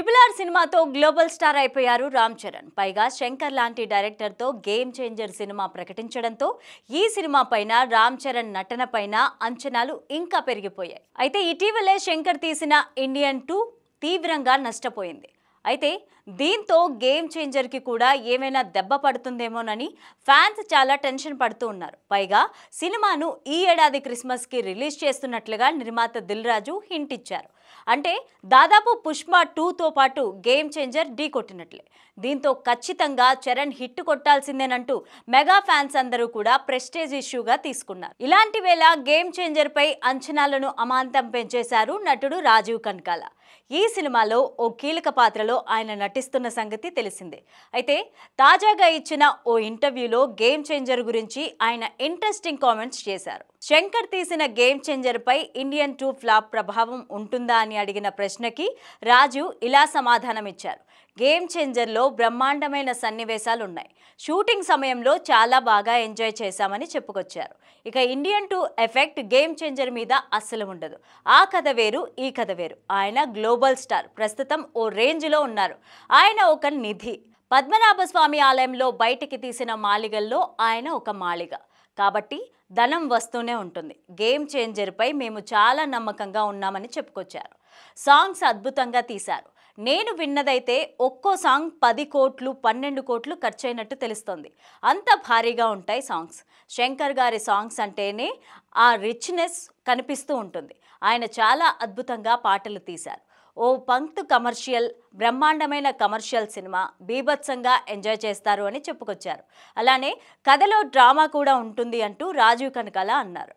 RRR సినిమాతో global star అయిపోయారు రామ్ చరణ్. పైగా శంకర్ లాంటి డైరెక్టర్తో గేమ్ చేంజర్ సినిమా ప్రకటించడంతో ఈ సినిమా పైన రామ్ చరణ్ నటన పైన అంచనాలు ఇంకా పెరిగిపోయాయి. అయితే ఇటీవలే శంకర్ తీసిన ఇండియన్ 2 తీవ్రంగా నష్టపోయింది. అయితే దీంతో గేమ్ చేంజర్కి కూడా ఏమైనా దెబ్బ పడుతుందేమోనని ఫ్యాన్స్ చాలా టెన్షన్ పడుతూ ఉన్నారు. పైగా సినిమాను ఈ ఏడాది క్రిస్మస్కి రిలీజ్ చేస్తున్నట్లుగా నిర్మాత దిల్ రాజు హింట్ ఇచ్చారు. అంటే దాదాపు పుష్ప 2తో పాటు గేమ్ చేంజర్ ఢీ కొట్టినట్లే. దీంతో ఖచ్చితంగా చరణ్ హిట్ కొట్టాల్సిందేనంటూ మెగా ఫ్యాన్స్ అందరూ కూడా ప్రెస్టేజ్ ఇష్యూగా తీసుకున్నారు. ఇలాంటి వేళ గేమ్ చేంజర్ పై అంచనాలను అమాంతం పెంచేశారు నటుడు రాజీవ్ కనకాల. ఈ సినిమాలో ఓ కీలక పాత్రలో ఆయన నటిస్తున్న సంగతి తెలిసిందే. అయితే తాజాగా ఇచ్చిన ఓ ఇంటర్వ్యూలో గేమ్ చేంజర్ గురించి ఆయన ఇంట్రెస్టింగ్ కామెంట్స్ చేశారు. శంకర్ తీసిన గేమ్ చేంజర్ పై ఇండియన్ 2 ఫ్లాప్ ప్రభావం ఉంటుందా అని అడిగిన ప్రశ్నకి రాజు ఇలా సమాధానం ఇచ్చారు. గేమ్ చేంజర్లో బ్రహ్మాండమైన సన్నివేశాలు ఉన్నాయి. షూటింగ్ సమయంలో చాలా బాగా ఎంజాయ్ చేశామని చెప్పుకొచ్చారు. ఇక ఇండియన్ 2 ఎఫెక్ట్ గేమ్ చేంజర్ మీద అస్సలు ఉండదు. ఆ కథ వేరు, ఈ కథ వేరు. ఆయన గ్లోబల్ స్టార్, ప్రస్తుతం ఓ రేంజ్లో ఉన్నారు. ఆయన ఒక నిధి. పద్మనాభస్వామి ఆలయంలో బయటికి తీసిన మాళిగల్లో ఆయన ఒక మాళిగ. కాబట్టి ధనం వస్తూనే ఉంటుంది. గేమ్ చేంజర్పై మేము చాలా నమ్మకంగా ఉన్నామని చెప్పుకొచ్చారు. సాంగ్స్ అద్భుతంగా తీశారు. నేను విన్నదైతే ఒక్కో సాంగ్ 10 కోట్లు 12 కోట్లు ఖర్చయినట్టు తెలుస్తోంది. అంత భారీగా ఉంటాయి సాంగ్స్. శంకర్ గారి సాంగ్స్ అంటేనే ఆ రిచ్నెస్ కనిపిస్తూ ఉంటుంది. ఆయన చాలా అద్భుతంగా పాటలు తీశారు. ఓ పంక్త్ కమర్షియల్, బ్రహ్మాండమైన కమర్షియల్ సినిమా, బీభత్సంగా ఎంజాయ్ చేస్తారు అని చెప్పుకొచ్చారు. అలానే కథలో డ్రామా కూడా ఉంటుంది అంటూ రాజీవ్ కనకాల అన్నారు.